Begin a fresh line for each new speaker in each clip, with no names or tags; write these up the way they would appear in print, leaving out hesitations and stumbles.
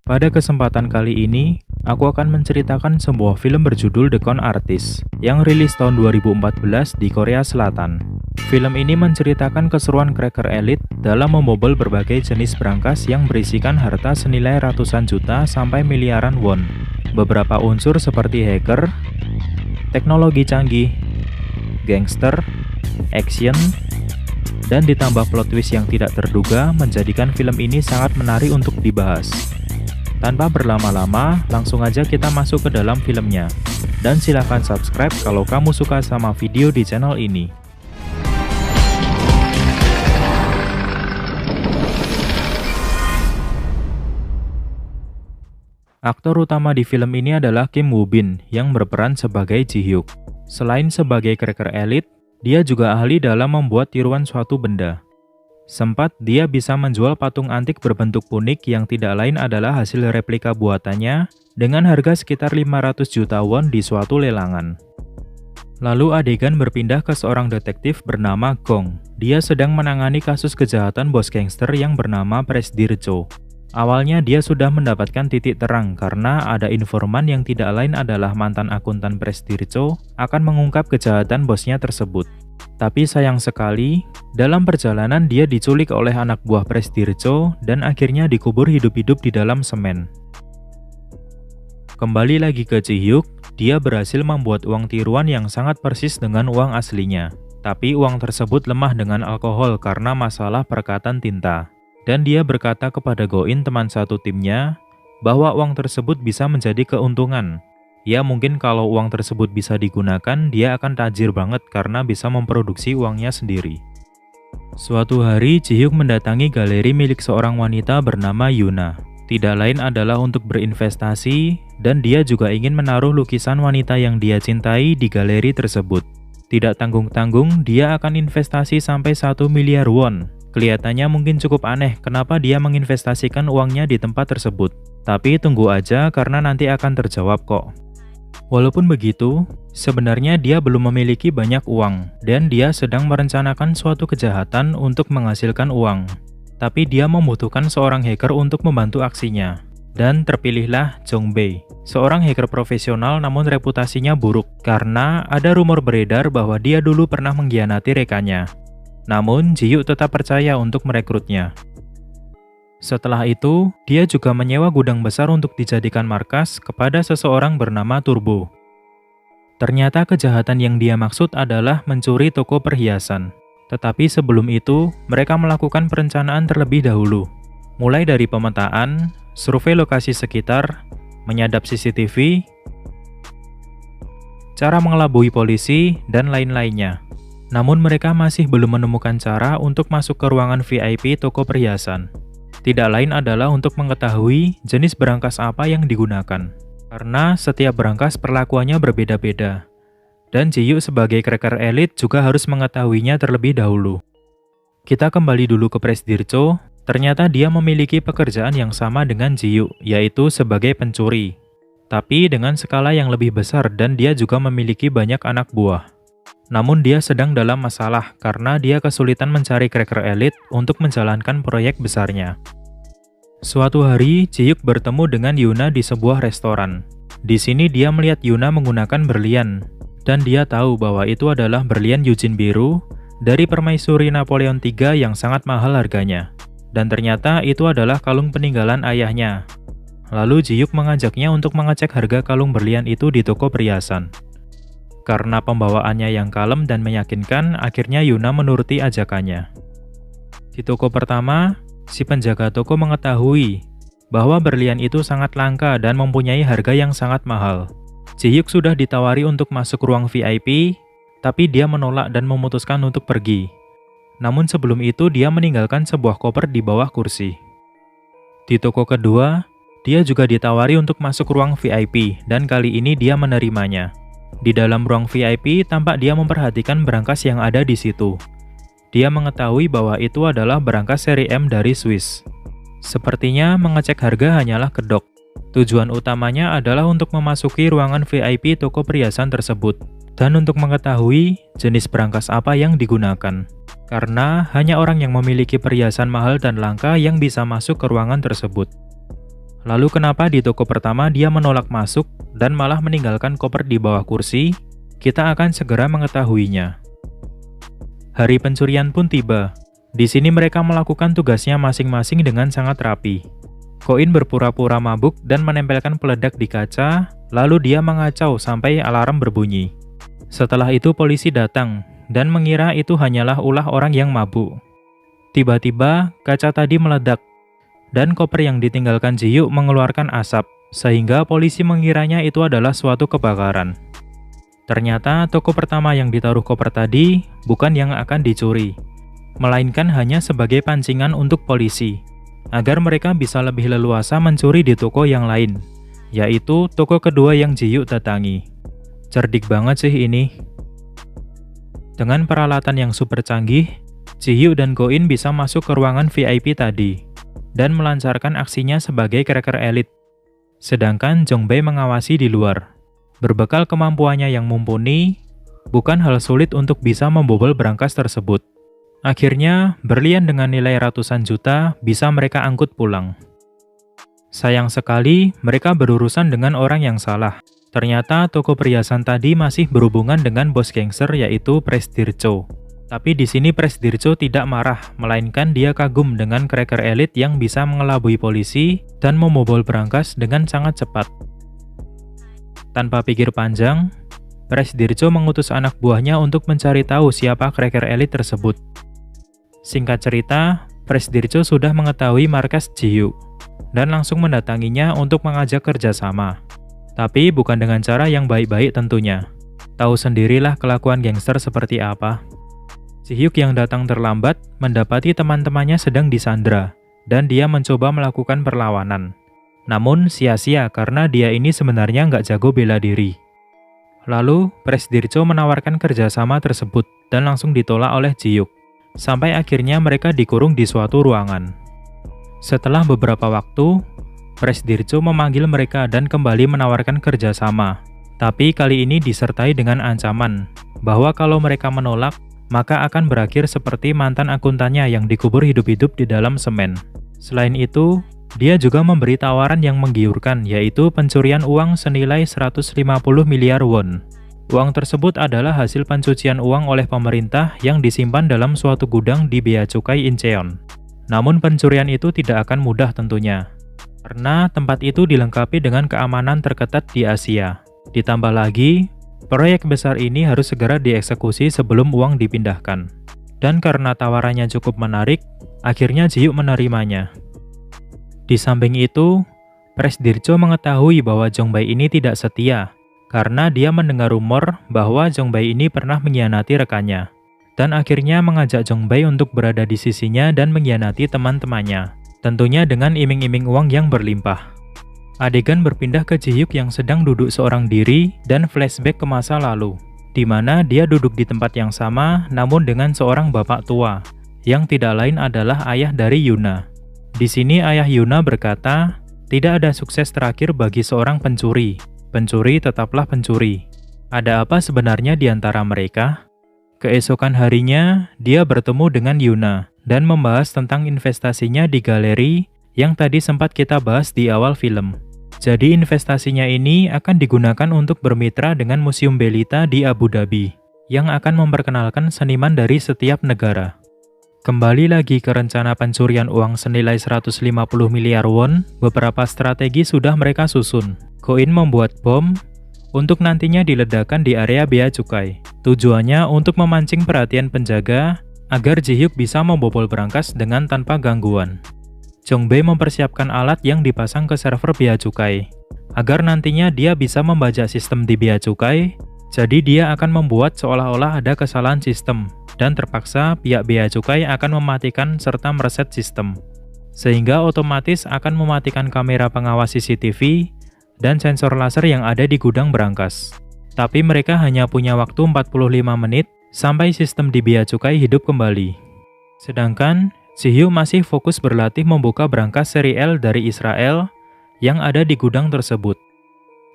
Pada kesempatan kali ini, aku akan menceritakan sebuah film berjudul The Con Artist yang rilis tahun 2014 di Korea Selatan. Film ini menceritakan keseruan cracker elit dalam membobol berbagai jenis brankas yang berisikan harta senilai ratusan juta sampai miliaran won. Beberapa unsur seperti hacker, teknologi canggih, gangster, action, dan ditambah plot twist yang tidak terduga menjadikan film ini sangat menarik untuk dibahas. Tanpa berlama-lama, langsung aja kita masuk ke dalam filmnya. Dan silahkan subscribe kalau kamu suka sama video di channel ini. Aktor utama di film ini adalah Kim Woo Bin yang berperan sebagai Ji Hyuk. Selain sebagai cracker elit, dia juga ahli dalam membuat tiruan suatu benda. Sempat dia bisa menjual patung antik berbentuk unik yang tidak lain adalah hasil replika buatannya dengan harga sekitar 500 juta won di suatu lelangan. Lalu adegan berpindah ke seorang detektif bernama Gong. Dia sedang menangani kasus kejahatan bos gangster yang bernama Presdir Cho. Awalnya dia sudah mendapatkan titik terang karena ada informan yang tidak lain adalah mantan akuntan Presdir Cho akan mengungkap kejahatan bosnya tersebut. Tapi sayang sekali, dalam perjalanan dia diculik oleh anak buah Presdir Cho dan akhirnya dikubur hidup-hidup di dalam semen. Kembali lagi ke Ji Hyuk, dia berhasil membuat uang tiruan yang sangat persis dengan uang aslinya. Tapi uang tersebut lemah dengan alkohol karena masalah perekatan tinta. Dan dia berkata kepada Go-in teman satu timnya bahwa uang tersebut bisa menjadi keuntungan. Ya mungkin kalau uang tersebut bisa digunakan, dia akan tajir banget karena bisa memproduksi uangnya sendiri. Suatu hari, Ji Hyuk mendatangi galeri milik seorang wanita bernama Yuna. Tidak lain adalah untuk berinvestasi, dan dia juga ingin menaruh lukisan wanita yang dia cintai di galeri tersebut. Tidak tanggung-tanggung, dia akan investasi sampai 1 miliar won. Kelihatannya mungkin cukup aneh kenapa dia menginvestasikan uangnya di tempat tersebut. Tapi tunggu aja karena nanti akan terjawab kok. Walaupun begitu, sebenarnya dia belum memiliki banyak uang dan dia sedang merencanakan suatu kejahatan untuk menghasilkan uang. Tapi dia membutuhkan seorang hacker untuk membantu aksinya. Dan terpilihlah Jong Bae, seorang hacker profesional namun reputasinya buruk karena ada rumor beredar bahwa dia dulu pernah mengkhianati rekannya. Namun, Ji Hyuk tetap percaya untuk merekrutnya. Setelah itu, dia juga menyewa gudang besar untuk dijadikan markas kepada seseorang bernama Turbo. Ternyata kejahatan yang dia maksud adalah mencuri toko perhiasan. Tetapi sebelum itu, mereka melakukan perencanaan terlebih dahulu. Mulai dari pemetaan, survei lokasi sekitar, menyadap CCTV, cara mengelabui polisi, dan lain-lainnya. Namun mereka masih belum menemukan cara untuk masuk ke ruangan VIP toko perhiasan. Tidak lain adalah untuk mengetahui jenis berangkas apa yang digunakan. Karena setiap berangkas perlakuannya berbeda-beda. Dan Ji Hyuk sebagai cracker elit juga harus mengetahuinya terlebih dahulu. Kita kembali dulu ke Presdir Cho. Ternyata dia memiliki pekerjaan yang sama dengan Ji Hyuk, yaitu sebagai pencuri. Tapi dengan skala yang lebih besar dan dia juga memiliki banyak anak buah. Namun dia sedang dalam masalah karena dia kesulitan mencari cracker elit untuk menjalankan proyek besarnya. Suatu hari, Ji Hyuk bertemu dengan Yuna di sebuah restoran. Di sini dia melihat Yuna menggunakan berlian, dan dia tahu bahwa itu adalah berlian Yujin biru dari permaisuri Napoleon III yang sangat mahal harganya. Dan ternyata itu adalah kalung peninggalan ayahnya. Lalu Ji Hyuk mengajaknya untuk mengecek harga kalung berlian itu di toko perhiasan. Karena pembawaannya yang kalem dan meyakinkan, akhirnya Yuna menuruti ajakannya. Di toko pertama, si penjaga toko mengetahui bahwa berlian itu sangat langka dan mempunyai harga yang sangat mahal. Ji Hyuk sudah ditawari untuk masuk ruang VIP, tapi dia menolak dan memutuskan untuk pergi. Namun sebelum itu dia meninggalkan sebuah koper di bawah kursi. Di toko kedua, dia juga ditawari untuk masuk ruang VIP dan kali ini dia menerimanya. Di dalam ruang VIP, tampak dia memperhatikan berangkas yang ada di situ. Dia mengetahui bahwa itu adalah berangkas seri M dari Swiss. Sepertinya mengecek harga hanyalah kedok. Tujuan utamanya adalah untuk memasuki ruangan VIP toko perhiasan tersebut. Dan untuk mengetahui jenis berangkas apa yang digunakan. Karena hanya orang yang memiliki perhiasan mahal dan langka yang bisa masuk ke ruangan tersebut. Lalu kenapa di toko pertama dia menolak masuk dan malah meninggalkan koper di bawah kursi? Kita akan segera mengetahuinya. Hari pencurian pun tiba. Di sini mereka melakukan tugasnya masing-masing dengan sangat rapi. Koin berpura-pura mabuk dan menempelkan peledak di kaca, lalu dia mengacau sampai alarm berbunyi. Setelah itu polisi datang dan mengira itu hanyalah ulah orang yang mabuk. Tiba-tiba kaca tadi meledak dan koper yang ditinggalkan Ji-hyuk mengeluarkan asap, sehingga polisi mengiranya itu adalah suatu kebakaran. Ternyata toko pertama yang ditaruh koper tadi bukan yang akan dicuri, melainkan hanya sebagai pancingan untuk polisi, agar mereka bisa lebih leluasa mencuri di toko yang lain, yaitu toko kedua yang Ji-hyuk datangi. Cerdik banget sih ini. Dengan peralatan yang super canggih, Ji-hyuk dan Go-in bisa masuk ke ruangan VIP tadi dan melancarkan aksinya sebagai cracker elit. Sedangkan Jong-bae mengawasi di luar. Berbekal kemampuannya yang mumpuni, bukan hal sulit untuk bisa membobol brankas tersebut. Akhirnya, berlian dengan nilai ratusan juta bisa mereka angkut pulang. Sayang sekali, mereka berurusan dengan orang yang salah. Ternyata toko perhiasan tadi masih berhubungan dengan bos gangster yaitu Presdircho. Tapi di sini Presdircho tidak marah, melainkan dia kagum dengan cracker elit yang bisa mengelabui polisi dan membobol brankas dengan sangat cepat. Tanpa pikir panjang, Presdircho mengutus anak buahnya untuk mencari tahu siapa cracker elit tersebut. Singkat cerita, Presdircho sudah mengetahui markas Ji-hyuk dan langsung mendatanginya untuk mengajak kerjasama. Tapi bukan dengan cara yang baik-baik tentunya. Tahu sendirilah kelakuan gangster seperti apa. Ji-hyuk yang datang terlambat mendapati teman-temannya sedang disandra, dan dia mencoba melakukan perlawanan. Namun sia-sia karena dia ini sebenarnya nggak jago bela diri. Lalu, Presdircho menawarkan kerjasama tersebut dan langsung ditolak oleh Ji-hyuk, sampai akhirnya mereka dikurung di suatu ruangan. Setelah beberapa waktu, Presdircho memanggil mereka dan kembali menawarkan kerjasama. Tapi kali ini disertai dengan ancaman, bahwa kalau mereka menolak, maka akan berakhir seperti mantan akuntannya yang dikubur hidup-hidup di dalam semen. Selain itu, dia juga memberi tawaran yang menggiurkan, yaitu pencurian uang senilai 150 miliar won. Uang tersebut adalah hasil pencucian uang oleh pemerintah yang disimpan dalam suatu gudang di Bea Cukai Incheon. Namun pencurian itu tidak akan mudah tentunya, karena tempat itu dilengkapi dengan keamanan terketat di Asia. Ditambah lagi, proyek besar ini harus segera dieksekusi sebelum uang dipindahkan. Dan karena tawarannya cukup menarik, akhirnya Ji-hyuk menerimanya. Di samping itu, Presdircho mengetahui bahwa Jong-bae ini tidak setia, karena dia mendengar rumor bahwa Jong-bae ini pernah mengkhianati rekannya. Dan akhirnya mengajak Jong-bae untuk berada di sisinya dan mengkhianati teman-temannya. Tentunya dengan iming-iming uang yang berlimpah. Adegan berpindah ke Ji-hyuk yang sedang duduk seorang diri dan flashback ke masa lalu, di mana dia duduk di tempat yang sama namun dengan seorang bapak tua, yang tidak lain adalah ayah dari Yuna. Di sini ayah Yuna berkata, tidak ada sukses terakhir bagi seorang pencuri. Pencuri tetaplah pencuri. Ada apa sebenarnya di antara mereka? Keesokan harinya, dia bertemu dengan Yuna dan membahas tentang investasinya di galeri yang tadi sempat kita bahas di awal film. Jadi investasinya ini akan digunakan untuk bermitra dengan Museum Belita di Abu Dhabi, yang akan memperkenalkan seniman dari setiap negara. Kembali lagi ke rencana pencurian uang senilai 150 miliar won, beberapa strategi sudah mereka susun. Go-in membuat bom untuk nantinya diledakkan di area Bea Cukai. Tujuannya untuk memancing perhatian penjaga agar Ji-hyuk bisa membobol brankas dengan tanpa gangguan. Jong-bae mempersiapkan alat yang dipasang ke server Bea Cukai, agar nantinya dia bisa membajak sistem di Bea Cukai, jadi dia akan membuat seolah-olah ada kesalahan sistem, dan terpaksa pihak Bea Cukai akan mematikan serta mereset sistem, sehingga otomatis akan mematikan kamera pengawas CCTV dan sensor laser yang ada di gudang brankas. Tapi mereka hanya punya waktu 45 menit sampai sistem di Bea Cukai hidup kembali. Sedangkan Ji-hyuk masih fokus berlatih membuka brankas seri L dari Israel yang ada di gudang tersebut.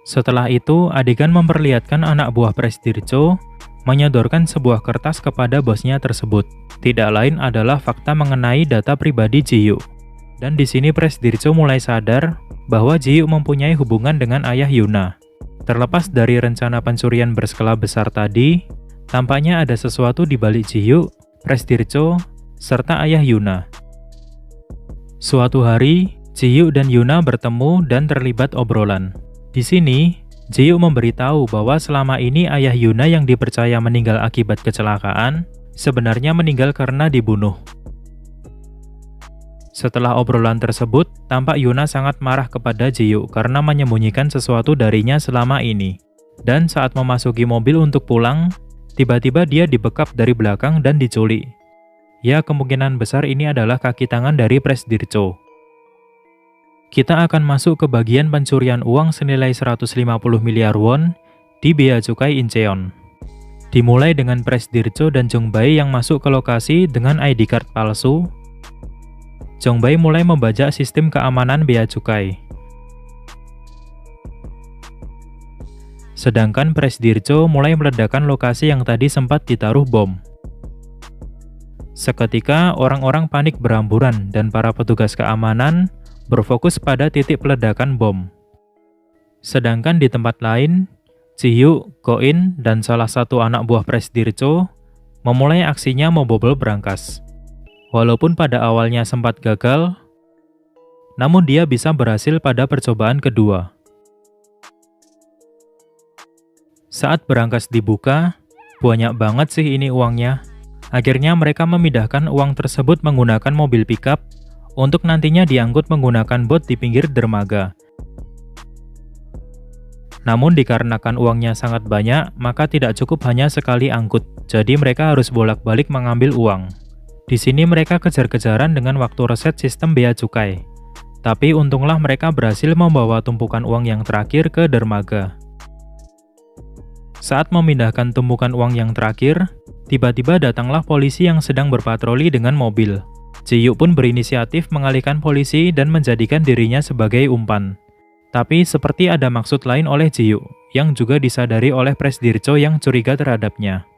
Setelah itu, adegan memperlihatkan anak buah Presdircho menyodorkan sebuah kertas kepada bosnya tersebut. Tidak lain adalah fakta mengenai data pribadi Ji-hyuk. Dan di sini Presdircho mulai sadar bahwa Ji-hyuk mempunyai hubungan dengan ayah Yuna. Terlepas dari rencana pencurian berskala besar tadi, tampaknya ada sesuatu di balik Ji-hyuk, Presdircho, serta ayah Yuna. Suatu hari, Ji-hyuk dan Yuna bertemu dan terlibat obrolan. Di sini, Ji-hyuk memberitahu bahwa selama ini ayah Yuna yang dipercaya meninggal akibat kecelakaan, sebenarnya meninggal karena dibunuh. Setelah obrolan tersebut, tampak Yuna sangat marah kepada Ji-hyuk karena menyembunyikan sesuatu darinya selama ini. Dan saat memasuki mobil untuk pulang, tiba-tiba dia dibekap dari belakang dan diculik. Ya, kemungkinan besar ini adalah kaki tangan dari Presdircho. Kita akan masuk ke bagian pencurian uang senilai 150 miliar won di Bea Cukai Incheon. Dimulai dengan Presdircho dan Jong-bae yang masuk ke lokasi dengan ID card palsu. Jong-bae mulai membajak sistem keamanan bea cukai. Sedangkan Presdircho mulai meledakkan lokasi yang tadi sempat ditaruh bom. Seketika, orang-orang panik berhamburan dan para petugas keamanan berfokus pada titik peledakan bom. Sedangkan di tempat lain, Ji-hyuk, Go-in, dan salah satu anak buah Presdircho memulai aksinya membobol berangkas. Walaupun pada awalnya sempat gagal, namun dia bisa berhasil pada percobaan kedua. Saat berangkas dibuka, banyak banget sih ini uangnya. Akhirnya mereka memindahkan uang tersebut menggunakan mobil pickup untuk nantinya diangkut menggunakan bot di pinggir dermaga. Namun dikarenakan uangnya sangat banyak, maka tidak cukup hanya sekali angkut, jadi mereka harus bolak-balik mengambil uang. Di sini mereka kejar-kejaran dengan waktu reset sistem bea cukai. Tapi untunglah mereka berhasil membawa tumpukan uang yang terakhir ke dermaga. Saat memindahkan tumpukan uang yang terakhir, tiba-tiba datanglah polisi yang sedang berpatroli dengan mobil. Ji-hyuk pun berinisiatif mengalihkan polisi dan menjadikan dirinya sebagai umpan. Tapi seperti ada maksud lain oleh Ji-hyuk, yang juga disadari oleh Presdircho yang curiga terhadapnya.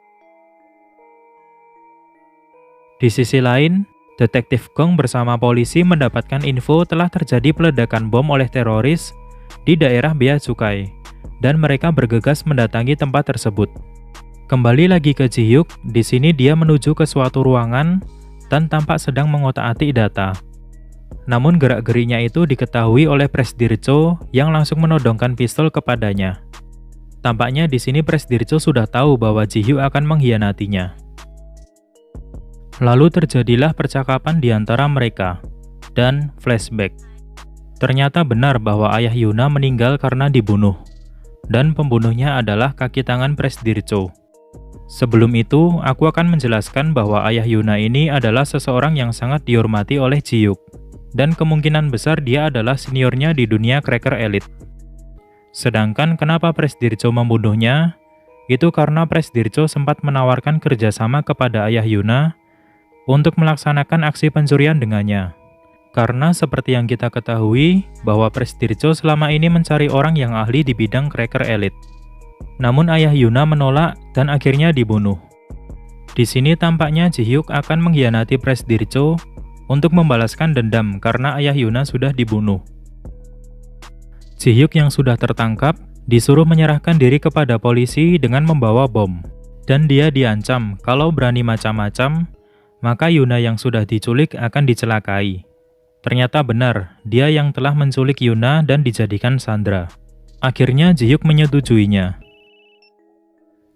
Di sisi lain, Detektif Gong bersama polisi mendapatkan info telah terjadi peledakan bom oleh teroris di daerah bea cukai, dan mereka bergegas mendatangi tempat tersebut. Kembali lagi ke Ji-hyuk, di sini dia menuju ke suatu ruangan dan tampak sedang mengotak-atik data. Namun gerak-geriknya itu diketahui oleh Presdircho yang langsung menodongkan pistol kepadanya. Tampaknya di sini Presdircho sudah tahu bahwa Ji-hyuk akan mengkhianatinya. Lalu terjadilah percakapan di antara mereka, dan flashback. Ternyata benar bahwa ayah Yuna meninggal karena dibunuh, dan pembunuhnya adalah kaki tangan Presdircho. Sebelum itu, aku akan menjelaskan bahwa ayah Yuna ini adalah seseorang yang sangat dihormati oleh Ji-hyuk, dan kemungkinan besar dia adalah seniornya di dunia cracker elite. Sedangkan kenapa Presdircho membunuhnya? Itu karena Presdircho sempat menawarkan kerjasama kepada ayah Yuna untuk melaksanakan aksi pencurian dengannya. Karena seperti yang kita ketahui, bahwa Presdircho selama ini mencari orang yang ahli di bidang cracker elite. Namun ayah Yuna menolak dan akhirnya dibunuh. Di sini tampaknya Ji-hyuk akan mengkhianati Presdircho untuk membalaskan dendam karena ayah Yuna sudah dibunuh. Ji-hyuk yang sudah tertangkap disuruh menyerahkan diri kepada polisi dengan membawa bom. Dan dia diancam kalau berani macam-macam, maka Yuna yang sudah diculik akan dicelakai. Ternyata benar, dia yang telah menculik Yuna dan dijadikan sandera. Akhirnya Ji-hyuk menyetujuinya.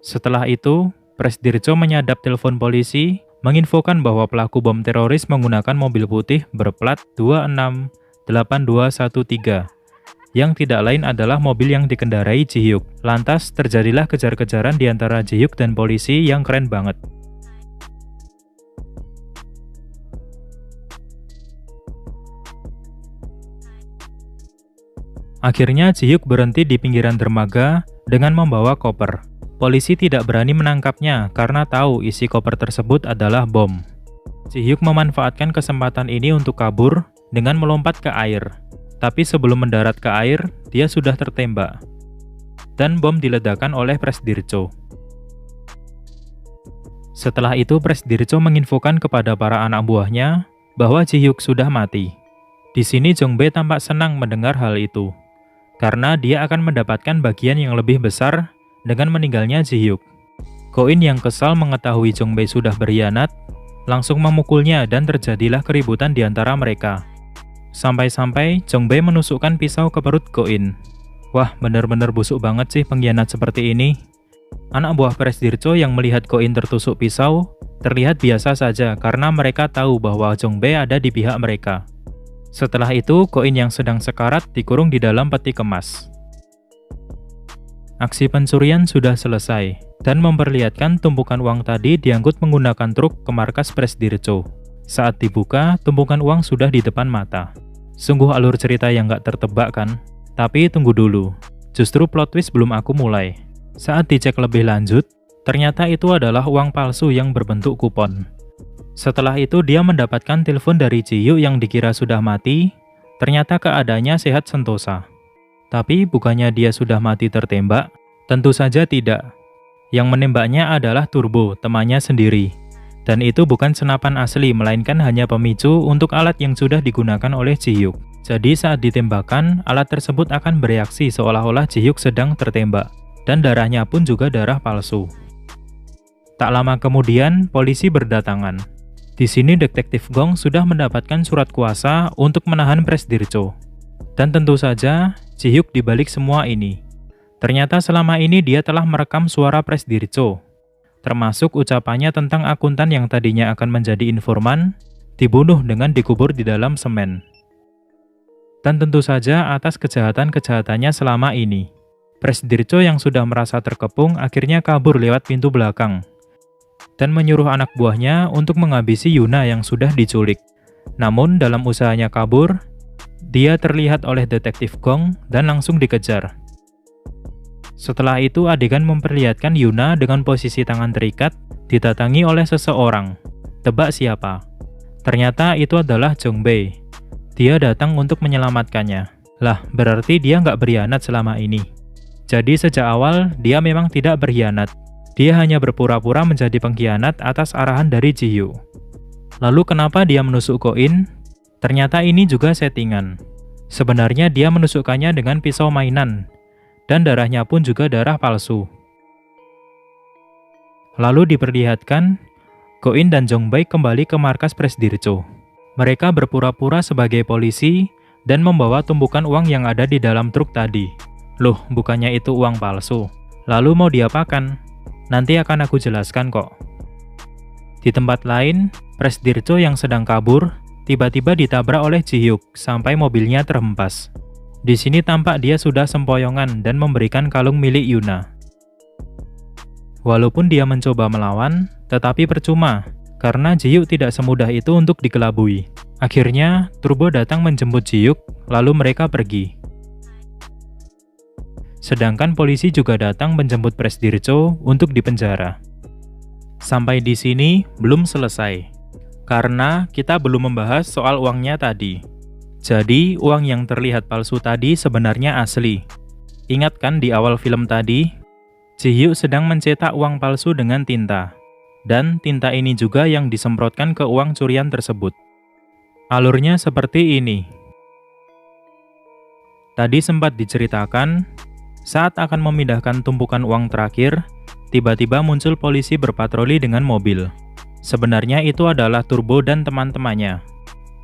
Setelah itu, Presdircho menyadap telepon polisi, menginfokan bahwa pelaku bom teroris menggunakan mobil putih berplat 268213, yang tidak lain adalah mobil yang dikendarai Ji-hyuk. Lantas terjadilah kejar-kejaran di antara Ji-hyuk dan polisi yang keren banget. Akhirnya Ji-hyuk berhenti di pinggiran dermaga dengan membawa koper. Polisi tidak berani menangkapnya karena tahu isi koper tersebut adalah bom. Ji-hyuk memanfaatkan kesempatan ini untuk kabur dengan melompat ke air. Tapi sebelum mendarat ke air, dia sudah tertembak. Dan bom diledakkan oleh Presdircho. Setelah itu Presdircho menginfokan kepada para anak buahnya bahwa Ji-hyuk sudah mati. Di sini Jong Bae tampak senang mendengar hal itu, karena dia akan mendapatkan bagian yang lebih besar dengan meninggalnya Ji Hyuk. Ko-in yang kesal mengetahui Jong Bae sudah berkhianat, langsung memukulnya dan terjadilah keributan di antara mereka. Sampai-sampai Jong Bae menusukkan pisau ke perut Ko-in. Wah, bener-bener busuk banget sih pengkhianat seperti ini. Anak buah Presdir Cho yang melihat Ko-in tertusuk pisau, terlihat biasa saja karena mereka tahu bahwa Jong Bae ada di pihak mereka. Setelah itu, Ko-in yang sedang sekarat dikurung di dalam peti kemas. Aksi pencurian sudah selesai, dan memperlihatkan tumpukan uang tadi diangkut menggunakan truk ke markas Presdir Cho. Saat dibuka, tumpukan uang sudah di depan mata. Sungguh alur cerita yang gak tertebak kan? Tapi tunggu dulu, justru plot twist belum aku mulai. Saat dicek lebih lanjut, ternyata itu adalah uang palsu yang berbentuk kupon. Setelah itu dia mendapatkan telepon dari Ji Hyuk yang dikira sudah mati, ternyata keadaannya sehat sentosa. Tapi bukannya dia sudah mati tertembak? Tentu saja tidak. Yang menembaknya adalah Turbo, temannya sendiri. Dan itu bukan senapan asli, melainkan hanya pemicu untuk alat yang sudah digunakan oleh Ji Hyuk. Jadi saat ditembakkan, alat tersebut akan bereaksi seolah-olah Ji Hyuk sedang tertembak. Dan darahnya pun juga darah palsu. Tak lama kemudian, polisi berdatangan. Di sini Detektif Gong sudah mendapatkan surat kuasa untuk menahan Presdir Cho. Dan tentu saja, Ji Hyuk dibalik semua ini. Ternyata selama ini dia telah merekam suara Presdir Cho, termasuk ucapannya tentang akuntan yang tadinya akan menjadi informan, dibunuh dengan dikubur di dalam semen. Dan tentu saja atas kejahatan-kejahatannya selama ini. Presdir Cho yang sudah merasa terkepung akhirnya kabur lewat pintu belakang dan menyuruh anak buahnya untuk menghabisi Yuna yang sudah diculik. Namun dalam usahanya kabur, dia terlihat oleh Detektif Gong dan langsung dikejar. Setelah itu adegan memperlihatkan Yuna dengan posisi tangan terikat didatangi oleh seseorang. Tebak siapa? Ternyata itu adalah Jong Bae. Dia datang untuk menyelamatkannya. Lah, berarti dia nggak berkhianat selama ini. Jadi sejak awal, dia memang tidak berkhianat. Dia hanya berpura-pura menjadi pengkhianat atas arahan dari Ji Hyuk. Lalu kenapa dia menusuk Ko-in? Ternyata ini juga settingan. Sebenarnya dia menusukkannya dengan pisau mainan, dan darahnya pun juga darah palsu. Lalu diperlihatkan, Ko-in dan Jong Bae kembali ke markas Presdir Cho. Mereka berpura-pura sebagai polisi dan membawa tumpukan uang yang ada di dalam truk tadi. Loh, bukannya itu uang palsu? Lalu mau diapakan? Nanti akan aku jelaskan kok. Di tempat lain, Presdir Cho yang sedang kabur, tiba-tiba ditabrak oleh Ji Hyuk sampai mobilnya terhempas. Di sini tampak dia sudah sempoyongan dan memberikan kalung milik Yuna. Walaupun dia mencoba melawan, tetapi percuma, karena Ji Hyuk tidak semudah itu untuk dikelabui. Akhirnya, Turbo datang menjemput Ji Hyuk, lalu mereka pergi. Sedangkan polisi juga datang menjemput Presdir Cho untuk dipenjara. Sampai di sini belum selesai, karena kita belum membahas soal uangnya tadi. Jadi, uang yang terlihat palsu tadi sebenarnya asli. Ingat kan di awal film tadi, Ji Hyuk sedang mencetak uang palsu dengan tinta. Dan tinta ini juga yang disemprotkan ke uang curian tersebut. Alurnya seperti ini. Tadi sempat diceritakan, saat akan memindahkan tumpukan uang terakhir, tiba-tiba muncul polisi berpatroli dengan mobil. Sebenarnya itu adalah Turbo dan teman-temannya.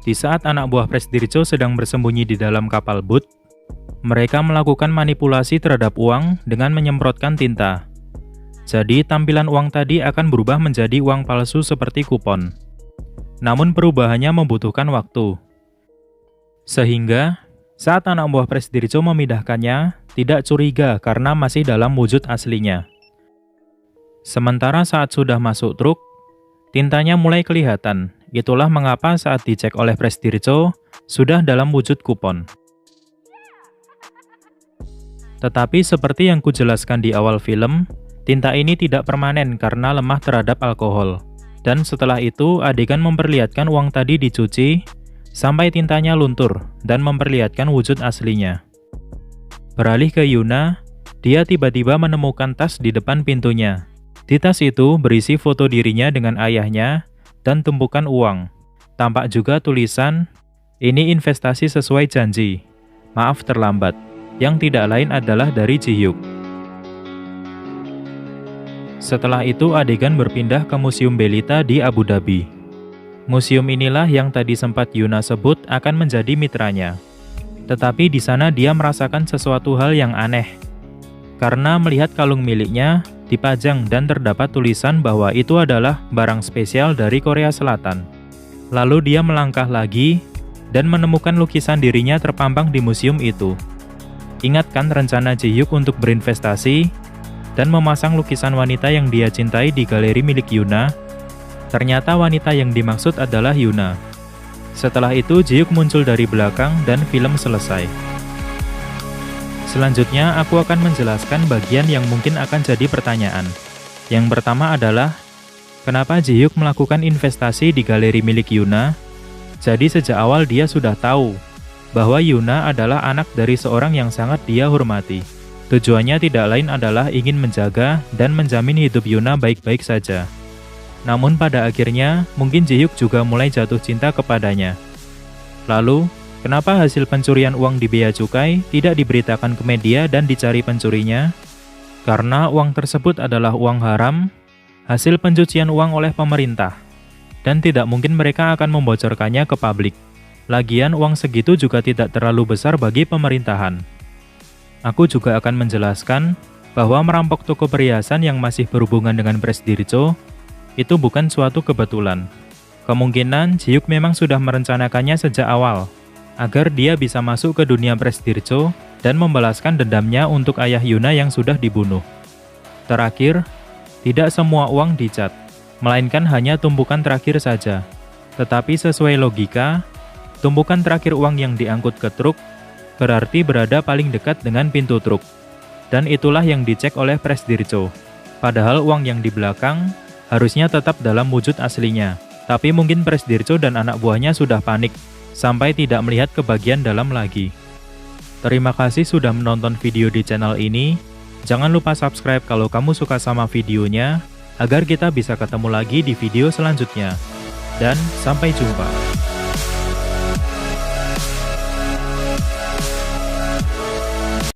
Di saat anak buah Presdir Cho sedang bersembunyi di dalam kapal boot, mereka melakukan manipulasi terhadap uang dengan menyemprotkan tinta. Jadi tampilan uang tadi akan berubah menjadi uang palsu seperti kupon. Namun perubahannya membutuhkan waktu. Sehingga saat anak buah Presdir Cho memindahkannya, tidak curiga karena masih dalam wujud aslinya. Sementara saat sudah masuk truk, tintanya mulai kelihatan. Itulah mengapa saat dicek oleh Presdir Cho, sudah dalam wujud kupon. Tetapi seperti yang kujelaskan di awal film, tinta ini tidak permanen karena lemah terhadap alkohol. Dan setelah itu, adegan memperlihatkan uang tadi dicuci, sampai tintanya luntur, dan memperlihatkan wujud aslinya. Beralih ke Yuna, dia tiba-tiba menemukan tas di depan pintunya. Di tas itu berisi foto dirinya dengan ayahnya, dan tumpukan uang. Tampak juga tulisan, Ini investasi sesuai janji. Maaf terlambat. Yang tidak lain adalah dari Ji-hyuk. Setelah itu adegan berpindah ke Museum Belita di Abu Dhabi. Museum inilah yang tadi sempat Yuna sebut akan menjadi mitranya. Tetapi di sana dia merasakan sesuatu hal yang aneh. Karena melihat kalung miliknya dipajang dan terdapat tulisan bahwa itu adalah barang spesial dari Korea Selatan. Lalu dia melangkah lagi dan menemukan lukisan dirinya terpampang di museum itu. Ingatkan rencana Ji-hyuk untuk berinvestasi dan memasang lukisan wanita yang dia cintai di galeri milik Yuna. Ternyata wanita yang dimaksud adalah Yuna. Setelah itu Ji-hyuk muncul dari belakang dan film selesai. Selanjutnya aku akan menjelaskan bagian yang mungkin akan jadi pertanyaan. Yang pertama adalah, kenapa Ji-hyuk melakukan investasi di galeri milik Yuna? Jadi sejak awal dia sudah tahu bahwa Yuna adalah anak dari seorang yang sangat dia hormati. Tujuannya tidak lain adalah ingin menjaga dan menjamin hidup Yuna baik-baik saja. Namun pada akhirnya, mungkin Ji-hyuk juga mulai jatuh cinta kepadanya. Lalu, kenapa hasil pencurian uang di bea cukai tidak diberitakan ke media dan dicari pencurinya? Karena uang tersebut adalah uang haram, hasil pencucian uang oleh pemerintah, dan tidak mungkin mereka akan membocorkannya ke publik. Lagian uang segitu juga tidak terlalu besar bagi pemerintahan. Aku juga akan menjelaskan bahwa merampok toko perhiasan yang masih berhubungan dengan Presdirjo itu bukan suatu kebetulan. Kemungkinan Ji-hyuk memang sudah merencanakannya sejak awal, agar dia bisa masuk ke dunia Presdirjo dan membalaskan dendamnya untuk ayah Yuna yang sudah dibunuh. Terakhir, tidak semua uang dicat, melainkan hanya tumpukan terakhir saja. Tetapi sesuai logika, tumpukan terakhir uang yang diangkut ke truk berarti berada paling dekat dengan pintu truk. Dan itulah yang dicek oleh Presdirjo. Padahal uang yang di belakang harusnya tetap dalam wujud aslinya. Tapi mungkin Presdirjo dan anak buahnya sudah panik sampai tidak melihat ke bagian dalam lagi. Terima kasih sudah menonton video di channel ini. Jangan lupa subscribe kalau kamu suka sama videonya, agar kita bisa ketemu lagi di video selanjutnya. Dan sampai jumpa.